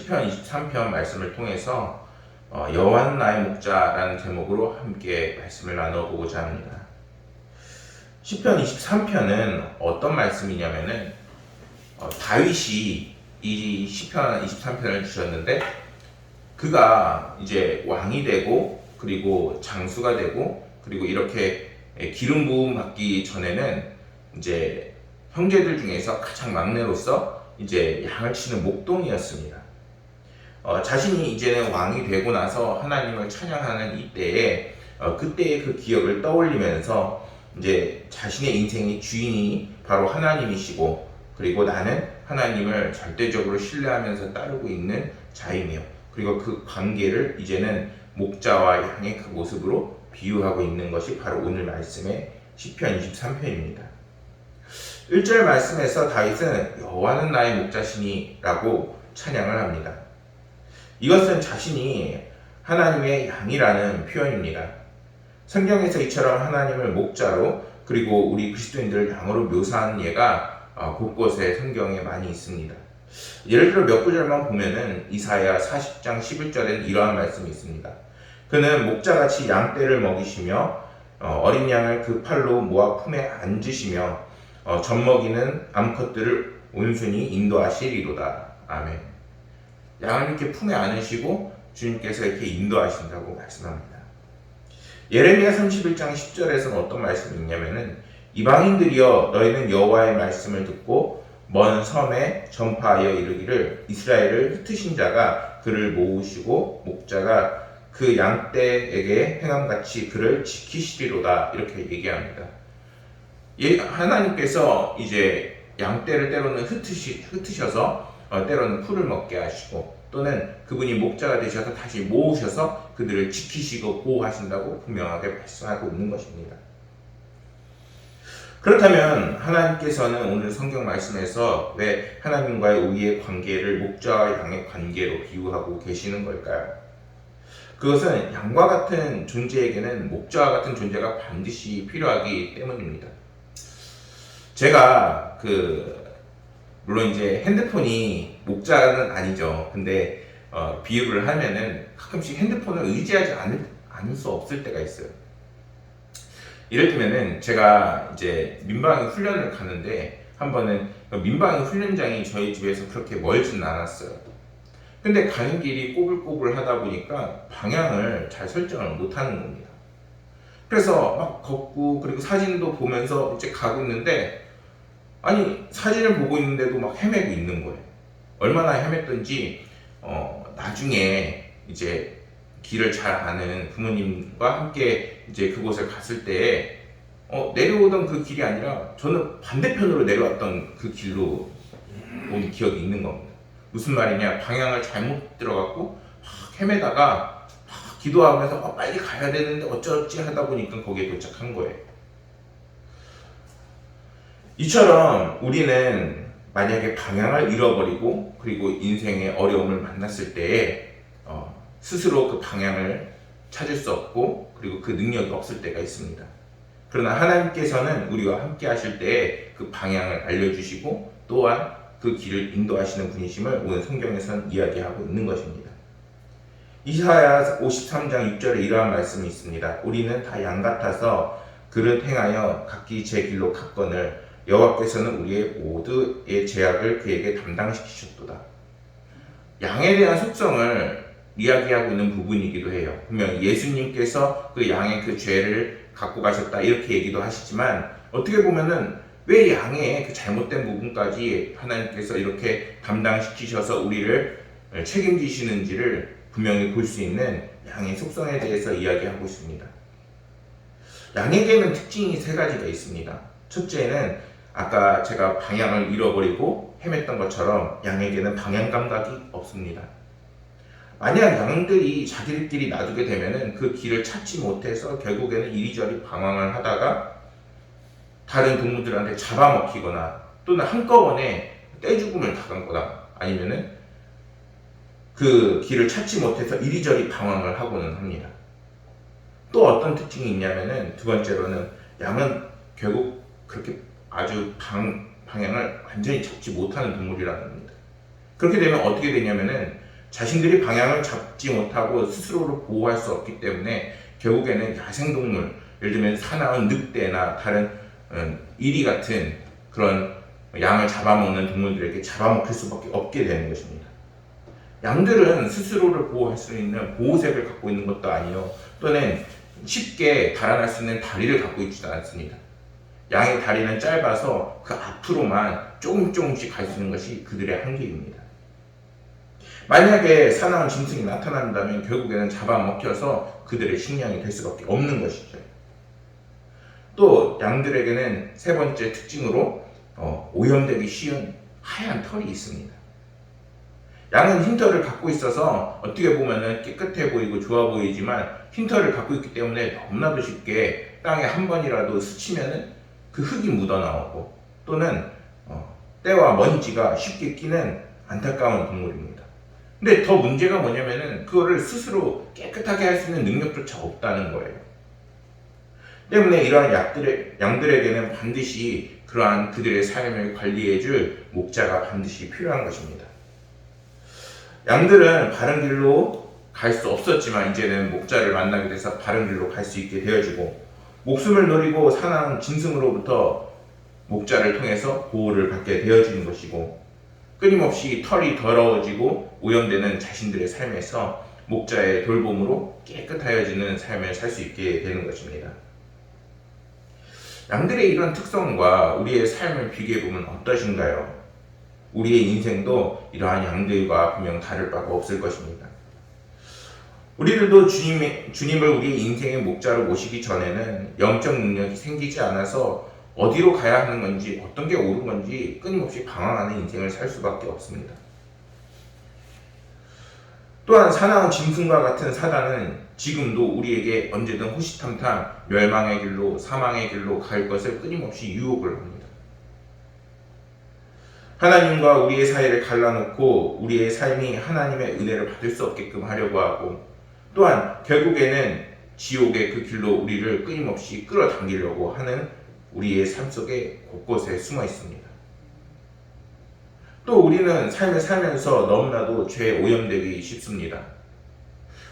시편 23편 말씀을 통해서 여호와는 나의 목자라는 제목으로 함께 말씀을 나눠보고자 합니다. 시편 23편은 어떤 말씀이냐면은 다윗이 이 시편 23편을 주셨는데 그가 이제 왕이 되고 그리고 장수가 되고 그리고 이렇게 기름 부음 받기 전에는 이제 형제들 중에서 가장 막내로서 이제 양을 치는 목동이었습니다. 자신이 이제는 왕이 되고 나서 하나님을 찬양하는 이때에 그때의 그 기억을 떠올리면서 이제 자신의 인생의 주인이 바로 하나님이시고 그리고 나는 하나님을 절대적으로 신뢰하면서 따르고 있는 자이며 그리고 그 관계를 이제는 목자와 양의 그 모습으로 비유하고 있는 것이 바로 오늘 말씀의 시편 23편입니다. 1절 말씀에서 다윗은 여호와는 나의 목자시니 라고 찬양을 합니다. 이것은 자신이 하나님의 양이라는 표현입니다. 성경에서 이처럼 하나님을 목자로 그리고 우리 그리스도인들을 양으로 묘사한 예가 곳곳에 성경에 많이 있습니다. 예를 들어 몇 구절만 보면은 이사야 40장 11절에는 이러한 말씀이 있습니다. 그는 목자같이 양떼를 먹이시며 어린 양을 그 팔로 모아 품에 앉으시며 젖먹이는 암컷들을 온순히 인도하시리로다. 아멘. 양을 이렇게 품에 안으시고 주님께서 이렇게 인도하신다고 말씀합니다. 예레미야 31장 10절에서는 어떤 말씀이 있냐면은 이방인들이여 너희는 여호와의 말씀을 듣고 먼 섬에 전파하여 이르기를 이스라엘을 흩으신 자가 그를 모으시고 목자가 그 양떼에게 행함같이 그를 지키시리로다 이렇게 얘기합니다. 하나님께서 이제 양떼를 때로는 흩으셔서 때로는 풀을 먹게 하시고 또는 그분이 목자가 되셔서 다시 모으셔서 그들을 지키시고 보호하신다고 분명하게 말씀하고 있는 것입니다. 그렇다면 하나님께서는 오늘 성경 말씀에서 왜 하나님과의 우리의 관계를 목자와 양의 관계로 비유하고 계시는 걸까요? 그것은 양과 같은 존재에게는 목자와 같은 존재가 반드시 필요하기 때문입니다. 제가 물론 이제 핸드폰이 목자는 아니죠. 근데 비유를 하면은 가끔씩 핸드폰을 의지하지 않을 수 없을 때가 있어요. 이를테면은 제가 이제 민방위 훈련을 가는데 한 번은 민방위 훈련장이 저희 집에서 그렇게 멀지는 않았어요. 근데 가는 길이 꼬불꼬불 하다 보니까 방향을 잘 설정을 못하는 겁니다. 그래서 막 걷고 그리고 사진도 보면서 이제 가고 있는데 아니 사진을 보고 있는데도 막 헤매고 있는 거예요. 얼마나 헤맸던지 나중에 이제 길을 잘 아는 부모님과 함께 이제 그곳을 갔을 때 내려오던 그 길이 아니라 저는 반대편으로 내려왔던 그 길로 온 기억이 있는 겁니다. 무슨 말이냐, 방향을 잘못 들어갔고 막 헤매다가 막 기도하면서 빨리 가야 되는데 어쩌지 하다 보니까 거기에 도착한 거예요. 이처럼 우리는 만약에 방향을 잃어버리고 그리고 인생의 어려움을 만났을 때에 스스로 그 방향을 찾을 수 없고 그리고 그 능력이 없을 때가 있습니다. 그러나 하나님께서는 우리와 함께 하실 때에 그 방향을 알려주시고 또한 그 길을 인도하시는 분이심을 오늘 성경에서는 이야기하고 있는 것입니다. 이사야 53장 6절에 이러한 말씀이 있습니다. 우리는 다 양 같아서 그릇 행하여 각기 제 길로 갔거늘 여호와께서는 우리의 모두의 죄악을 그에게 담당시키셨도다. 양에 대한 속성을 이야기하고 있는 부분이기도 해요. 분명 예수님께서 그 양의 그 죄를 갖고 가셨다 이렇게 얘기도 하시지만 어떻게 보면은 왜 양의 그 잘못된 부분까지 하나님께서 이렇게 담당시키셔서 우리를 책임지시는지를 분명히 볼 수 있는 양의 속성에 대해서 이야기하고 있습니다. 양에게는 특징이 세 가지가 있습니다. 첫째는 아까 제가 방향을 잃어버리고 헤맸던 것처럼 양에게는 방향 감각이 없습니다. 만약 양들이 자기들끼리 놔두게 되면은 그 길을 찾지 못해서 결국에는 이리저리 방황을 하다가 다른 동물들한테 잡아먹히거나 또는 한꺼번에 떼죽음을 당하거나 아니면은 그 길을 찾지 못해서 이리저리 방황을 하고는 합니다. 또 어떤 특징이 있냐면은 두 번째로는 양은 결국 그렇게 아주 방향을 완전히 잡지 못하는 동물이라는 겁니다. 그렇게 되면 어떻게 되냐면은 자신들이 방향을 잡지 못하고 스스로를 보호할 수 없기 때문에 결국에는 야생동물, 예를 들면 사나운 늑대나 다른 이리 같은 그런 양을 잡아먹는 동물들에게 잡아먹힐 수밖에 없게 되는 것입니다. 양들은 스스로를 보호할 수 있는 보호색을 갖고 있는 것도 아니요, 또는 쉽게 달아날 수 있는 다리를 갖고 있지도 않습니다. 양의 다리는 짧아서 그 앞으로만 조금씩 갈 수 있는 것이 그들의 한계입니다. 만약에 사나운 짐승이 나타난다면 결국에는 잡아먹혀서 그들의 식량이 될 수밖에 없는 것이죠. 또 양들에게는 세 번째 특징으로 오염되기 쉬운 하얀 털이 있습니다. 양은 흰털을 갖고 있어서 어떻게 보면 깨끗해 보이고 좋아 보이지만 흰털을 갖고 있기 때문에 너무나도 쉽게 땅에 한 번이라도 스치면은 그 흙이 묻어나오고 또는 때와 먼지가 쉽게 끼는 안타까운 동물입니다. 근데 더 문제가 뭐냐면은 그거를 스스로 깨끗하게 할 수 있는 능력조차 없다는 거예요. 때문에 이러한 양들에게는 반드시 그러한 그들의 삶을 관리해줄 목자가 반드시 필요한 것입니다. 양들은 바른 길로 갈 수 없었지만 이제는 목자를 만나게 돼서 바른 길로 갈 수 있게 되어지고, 목숨을 노리고 사나운 짐승으로부터 목자를 통해서 보호를 받게 되어지는 것이고, 끊임없이 털이 더러워지고 오염되는 자신들의 삶에서 목자의 돌봄으로 깨끗하여지는 삶을 살 수 있게 되는 것입니다. 양들의 이런 특성과 우리의 삶을 비교해보면 어떠신가요? 우리의 인생도 이러한 양들과 분명 다를 바가 없을 것입니다. 우리들도 주님을 우리의 인생의 목자로 모시기 전에는 영적 능력이 생기지 않아서 어디로 가야 하는 건지, 어떤 게 옳은 건지 끊임없이 방황하는 인생을 살 수밖에 없습니다. 또한 사나운 짐승과 같은 사단은 지금도 우리에게 언제든 호시탐탐 멸망의 길로, 사망의 길로 갈 것을 끊임없이 유혹을 합니다. 하나님과 우리의 사이를 갈라놓고 우리의 삶이 하나님의 은혜를 받을 수 없게끔 하려고 하고, 또한 결국에는 지옥의 그 길로 우리를 끊임없이 끌어당기려고 하는 우리의 삶 속에 곳곳에 숨어 있습니다. 또 우리는 삶을 살면서 너무나도 죄에 오염되기 쉽습니다.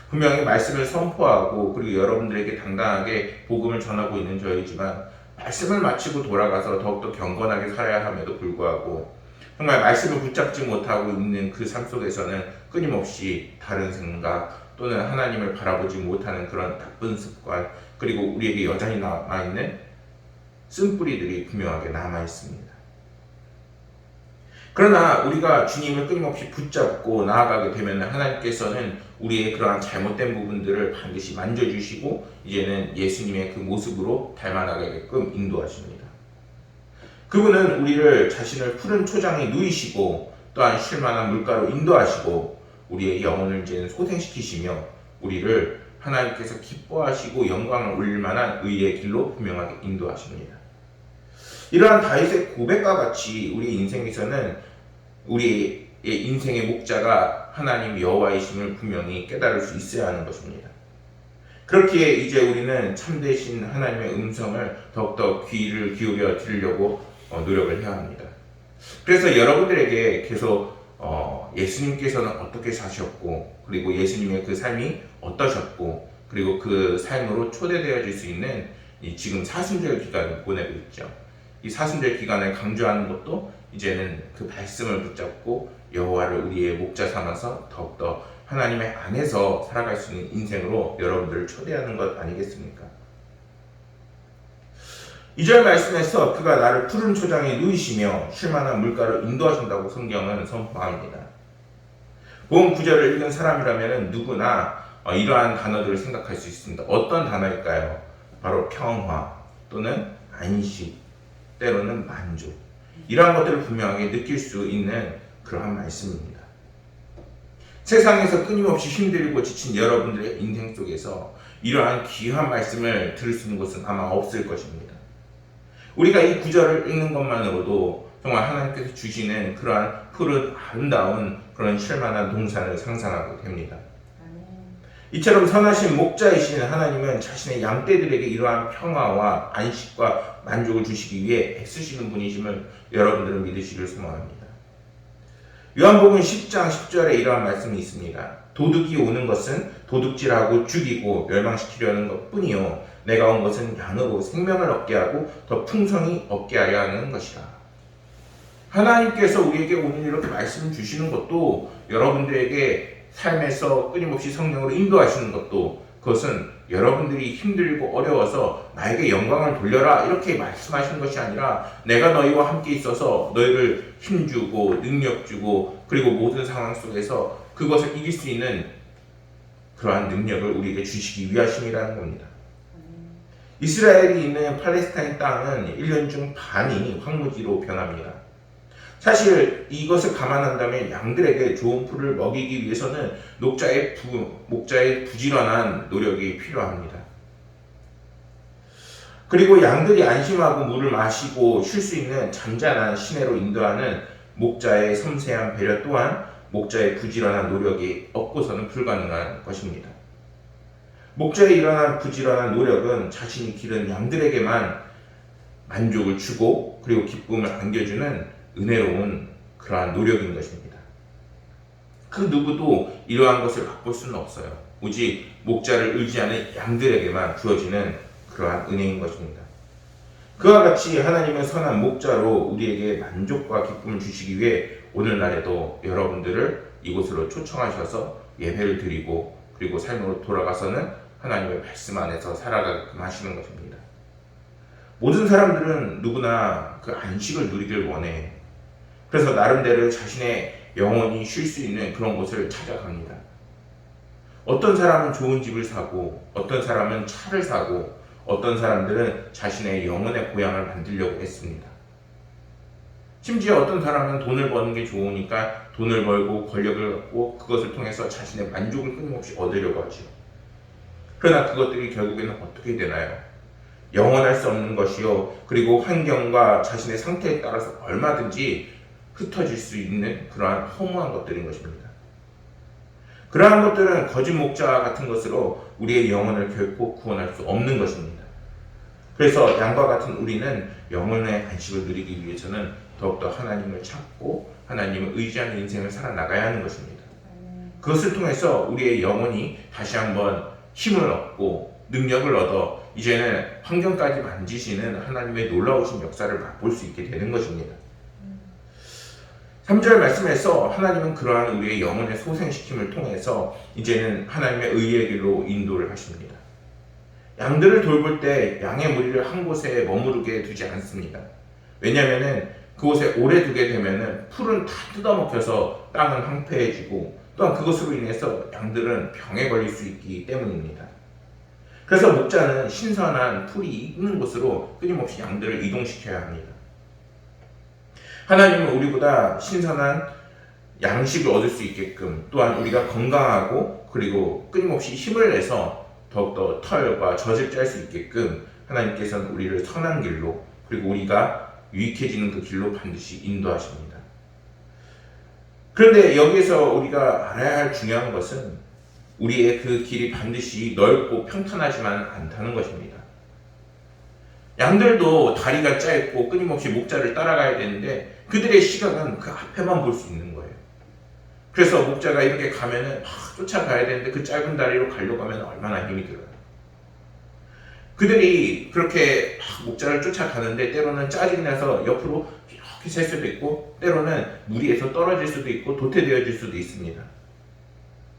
분명히 말씀을 선포하고 그리고 여러분들에게 당당하게 복음을 전하고 있는 저희지만, 말씀을 마치고 돌아가서 더욱더 경건하게 살아야 함에도 불구하고 정말 말씀을 붙잡지 못하고 있는 그 삶 속에서는 끊임없이 다른 생각 또는 하나님을 바라보지 못하는 그런 나쁜 습관, 그리고 우리에게 여전히 남아있는 쓴뿌리들이 분명하게 남아있습니다. 그러나 우리가 주님을 끊임없이 붙잡고 나아가게 되면 하나님께서는 우리의 그러한 잘못된 부분들을 반드시 만져주시고 이제는 예수님의 그 모습으로 닮아가게끔 인도하십니다. 그분은 우리를 자신을 푸른 초장에 누이시고 또한 쉴만한 물가로 인도하시고 우리의 영혼을 이제는 소생시키시며 우리를 하나님께서 기뻐하시고 영광을 올릴 만한 의의 길로 분명하게 인도하십니다. 이러한 다윗의 고백과 같이 우리 인생에서는 우리의 인생의 목자가 하나님 여호와이심을 분명히 깨달을 수 있어야 하는 것입니다. 그렇기에 이제 우리는 참되신 하나님의 음성을 더욱더 귀를 기울여 들으려고 노력을 해야 합니다. 그래서 여러분들에게 계속 예수님께서는 어떻게 사셨고 그리고 예수님의 그 삶이 어떠셨고 그리고 그 삶으로 초대되어질 수 있는 지금 사순절 기간을 보내고 있죠. 이 사순절 기간을 강조하는 것도 이제는 그 말씀을 붙잡고 여호와를 우리의 목자 삼아서 더욱더 하나님의 안에서 살아갈 수 있는 인생으로 여러분들을 초대하는 것 아니겠습니까? 2절 말씀에서 그가 나를 푸른 초장에 누이시며 쉴만한 물가로 인도하신다고 성경은 선포합니다. 본 9절을 읽은 사람이라면 누구나 이러한 단어들을 생각할 수 있습니다. 어떤 단어일까요? 바로 평화 또는 안식, 때로는 만족, 이러한 것들을 분명하게 느낄 수 있는 그러한 말씀입니다. 세상에서 끊임없이 힘들고 지친 여러분들의 인생 속에서 이러한 귀한 말씀을 들을 수 있는 곳은 아마 없을 것입니다. 우리가 이 구절을 읽는 것만으로도 정말 하나님께서 주시는 그러한 푸른 아름다운 그런 쉴만한 동산을 상상하게 됩니다. 이처럼 선하신 목자이신 하나님은 자신의 양떼들에게 이러한 평화와 안식과 만족을 주시기 위해 애쓰시는 분이심을 여러분들은 믿으시길 소망합니다. 요한복음 10장 10절에 이러한 말씀이 있습니다. 도둑이 오는 것은 도둑질하고 죽이고 멸망시키려는 것뿐이요 내가 온 것은 양으로 생명을 얻게 하고 더 풍성히 얻게 하려 하는 것이라. 하나님께서 우리에게 오늘 이렇게 말씀 주시는 것도, 여러분들에게 삶에서 끊임없이 성령으로 인도하시는 것도, 그것은 여러분들이 힘들고 어려워서 나에게 영광을 돌려라 이렇게 말씀하시는 것이 아니라, 내가 너희와 함께 있어서 너희를 힘주고 능력주고 그리고 모든 상황 속에서 그것을 이길 수 있는 그러한 능력을 우리에게 주시기 위하심이라는 겁니다. 이스라엘이 있는 팔레스타인 땅은 1년 중 반이 황무지로 변합니다. 사실 이것을 감안한다면 양들에게 좋은 풀을 먹이기 위해서는 목자의 부지런한 노력이 필요합니다. 그리고 양들이 안심하고 물을 마시고 쉴 수 있는 잔잔한 시내로 인도하는 목자의 섬세한 배려 또한 목자의 부지런한 노력이 없고서는 불가능한 것입니다. 목자의 일어난 부지런한 노력은 자신이 기른 양들에게만 만족을 주고 그리고 기쁨을 안겨주는 은혜로운 그러한 노력인 것입니다. 그 누구도 이러한 것을 맛볼 수는 없어요. 오직 목자를 의지하는 양들에게만 주어지는 그러한 은혜인 것입니다. 그와 같이 하나님은 선한 목자로 우리에게 만족과 기쁨을 주시기 위해 오늘날에도 여러분들을 이곳으로 초청하셔서 예배를 드리고 그리고 삶으로 돌아가서는 하나님의 말씀 안에서 살아가게끔 하시는 것입니다. 모든 사람들은 누구나 그 안식을 누리길 원해. 그래서 나름대로 자신의 영혼이 쉴 수 있는 그런 곳을 찾아갑니다. 어떤 사람은 좋은 집을 사고, 어떤 사람은 차를 사고, 어떤 사람들은 자신의 영혼의 고향을 만들려고 했습니다. 심지어 어떤 사람은 돈을 버는 게 좋으니까 돈을 벌고 권력을 갖고 그것을 통해서 자신의 만족을 끊임없이 얻으려고 하죠. 그러나 그것들이 결국에는 어떻게 되나요? 영원할 수 없는 것이요, 그리고 환경과 자신의 상태에 따라서 얼마든지 흩어질 수 있는 그러한 허무한 것들인 것입니다. 그러한 것들은 거짓 목자 같은 것으로 우리의 영혼을 결코 구원할 수 없는 것입니다. 그래서 양과 같은 우리는 영혼의 안식을 누리기 위해서는 더욱더 하나님을 찾고 하나님을 의지하는 인생을 살아나가야 하는 것입니다. 그것을 통해서 우리의 영혼이 다시 한번 힘을 얻고 능력을 얻어 이제는 환경까지 만지시는 하나님의 놀라우신 역사를 맛볼 수 있게 되는 것입니다. 3절 말씀에서 하나님은 그러한 우리의 영혼의 소생시킴을 통해서 이제는 하나님의 의의 길로 인도를 하십니다. 양들을 돌볼 때 양의 무리를 한 곳에 머무르게 두지 않습니다. 왜냐하면 그곳에 오래 두게 되면 풀은 다 뜯어먹혀서 땅은 황폐해지고 또한 그것으로 인해서 양들은 병에 걸릴 수 있기 때문입니다. 그래서 목자는 신선한 풀이 있는 곳으로 끊임없이 양들을 이동시켜야 합니다. 하나님은 우리보다 신선한 양식을 얻을 수 있게끔, 또한 우리가 건강하고 그리고 끊임없이 힘을 내서 더욱더 털과 젖을 짤 수 있게끔 하나님께서는 우리를 선한 길로 그리고 우리가 유익해지는 그 길로 반드시 인도하십니다. 그런데 여기에서 우리가 알아야 할 중요한 것은 우리의 그 길이 반드시 넓고 평탄하지만 않다는 것입니다. 양들도 다리가 짧고 끊임없이 목자를 따라가야 되는데 그들의 시각은 그 앞에만 볼 수 있는 거예요. 그래서 목자가 이렇게 가면은 쫓아가야 되는데 그 짧은 다리로 가려고 하면 얼마나 힘이 들어요. 그들이 그렇게 목자를 쫓아가는데 때로는 짜증이 나서 옆으로 이렇게 셀 수도 있고 때로는 무리에서 떨어질 수도 있고 도태되어질 수도 있습니다.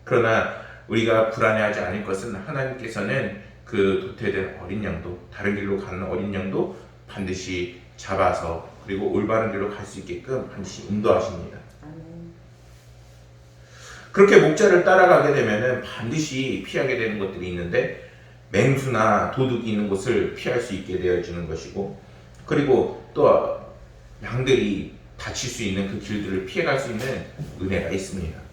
그러나 우리가 불안해하지 않을 것은 하나님께서는 그 도태된 어린 양도, 다른 길로 가는 어린 양도 반드시 잡아서 그리고 올바른 길로 갈 수 있게끔 반드시 인도하십니다. 그렇게 목자를 따라가게 되면 반드시 피하게 되는 것들이 있는데 맹수나 도둑이 있는 곳을 피할 수 있게 되어지는 것이고, 그리고 또 양들이 다칠 수 있는 그 길들을 피해갈 수 있는 은혜가 있습니다.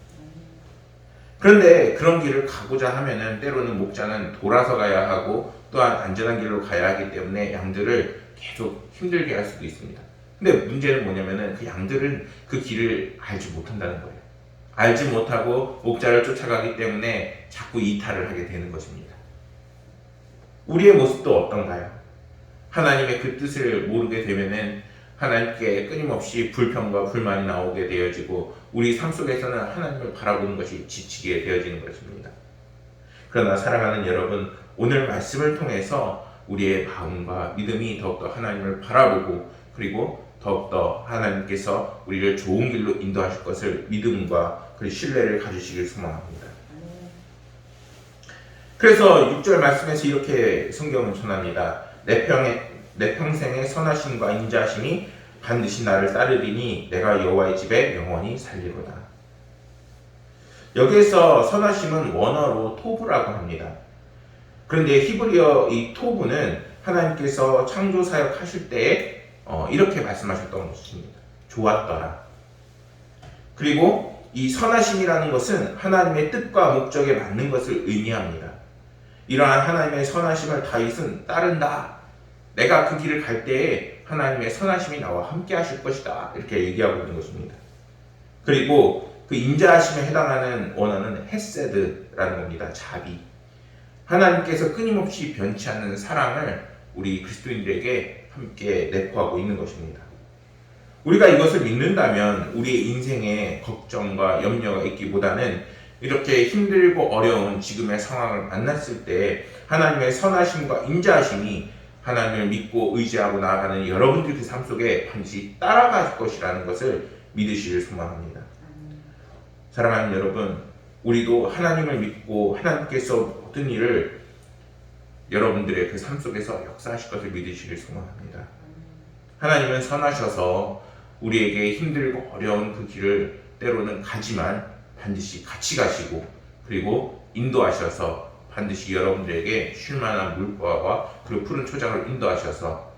그런데 그런 길을 가고자 하면은 때로는 목자는 돌아서 가야 하고 또한 안전한 길로 가야 하기 때문에 양들을 계속 힘들게 할 수도 있습니다. 근데 문제는 뭐냐면은 그 양들은 그 길을 알지 못한다는 거예요. 알지 못하고 목자를 쫓아가기 때문에 자꾸 이탈을 하게 되는 것입니다. 우리의 모습도 어떤가요? 하나님의 그 뜻을 모르게 되면은 하나님께 끊임없이 불평과 불만이 나오게 되어지고 우리 삶 속에서는 하나님을 바라보는 것이 지치게 되어지는 것입니다. 그러나 사랑하는 여러분, 오늘 말씀을 통해서 우리의 마음과 믿음이 더욱더 하나님을 바라보고 그리고 더욱더 하나님께서 우리를 좋은 길로 인도하실 것을 믿음과 그 신뢰를 가지시길 소망합니다. 그래서 6절 말씀에서 이렇게 성경은 전합니다. 내 평생의 선하심과 인자하심이 반드시 나를 따르리니 내가 여호와의 집에 영원히 살리로다. 여기에서 선하심은 원어로 토부라고 합니다. 그런데 히브리어 이 토부는 하나님께서 창조 사역 하실 때에 이렇게 말씀하셨던 것입니다. 좋았더라. 그리고 이 선하심이라는 것은 하나님의 뜻과 목적에 맞는 것을 의미합니다. 이러한 하나님의 선하심을 다윗은 따른다. 내가 그 길을 갈 때에 하나님의 선하심이 나와 함께 하실 것이다. 이렇게 얘기하고 있는 것입니다. 그리고 그 인자하심에 해당하는 원어는 헤세드라는 겁니다. 자비. 하나님께서 끊임없이 변치 않는 사랑을 우리 그리스도인들에게 함께 내포하고 있는 것입니다. 우리가 이것을 믿는다면 우리의 인생에 걱정과 염려가 있기보다는 이렇게 힘들고 어려운 지금의 상황을 만났을 때 하나님의 선하심과 인자하심이 하나님을 믿고 의지하고 나아가는 여러분들 그 삶 속에 반드시 따라갈 것이라는 것을 믿으시길 소망합니다. 사랑하는 여러분, 우리도 하나님을 믿고 하나님께서 모든 일을 여러분들의 그 삶 속에서 역사하실 것을 믿으시길 소망합니다. 하나님은 선하셔서 우리에게 힘들고 어려운 그 길을 때로는 가지만 반드시 같이 가시고 그리고 인도하셔서 반드시 여러분들에게 쉴만한 물가와 그리고 푸른 초장을 인도하셔서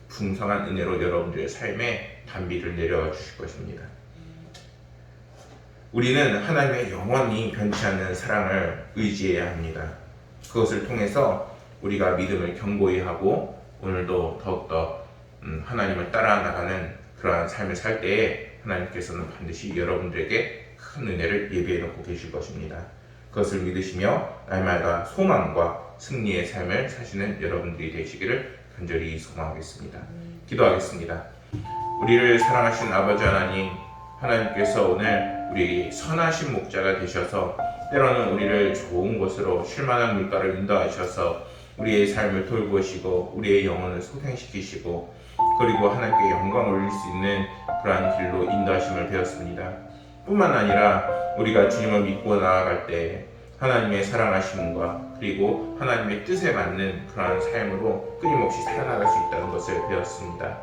풍성한 은혜로 여러분들의 삶에 단비를 내려와 주실 것입니다. 우리는 하나님의 영원히 변치 않는 사랑을 의지해야 합니다. 그것을 통해서 우리가 믿음을 견고히 하고 오늘도 더욱더 하나님을 따라 나가는 그러한 삶을 살 때에 하나님께서는 반드시 여러분들에게 큰 은혜를 예비해 놓고 계실 것입니다. 그것을 믿으시며 날마다 소망과 승리의 삶을 사시는 여러분들이 되시기를 간절히 소망하겠습니다. 기도하겠습니다. 우리를 사랑하신 아버지 하나님, 하나님께서 오늘 우리 선하신 목자가 되셔서 때로는 우리를 좋은 곳으로 쉴만한 물가를 인도하셔서 우리의 삶을 돌보시고 우리의 영혼을 소생시키시고 그리고 하나님께 영광을 올릴 수 있는 그러한 길로 인도하심을 배웠습니다. 뿐만 아니라 우리가 주님을 믿고 나아갈 때 하나님의 사랑하심과 그리고 하나님의 뜻에 맞는 그러한 삶으로 끊임없이 살아나갈 수 있다는 것을 배웠습니다.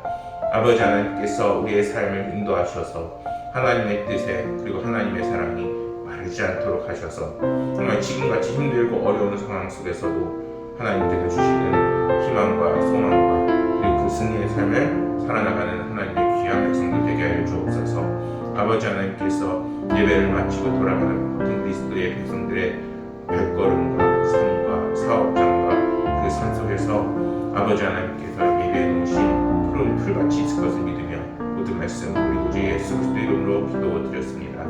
아버지 하나님께서 우리의 삶을 인도하셔서 하나님의 뜻에 그리고 하나님의 사랑이 마르지 않도록 하셔서 정말 지금같이 힘들고 어려운 상황 속에서도 하나님께서 주시는 희망과 소망과 그리고 그 승리의 삶을 살아나가는 하나님의 귀한 백성들 되게 하여 주옵소서. 아버지 하나님께서 예배를 마치고 돌아가는 모든 그리스도의 백성들의 발걸음과 삶과 사업장과 그 삶 속에서 아버지 하나님께서 예배해 놓으신 푸른 풀밭이 있을 것을 믿으며 모든 말씀 우리 구주 예수 그리스도 이름으로 기도드렸습니다.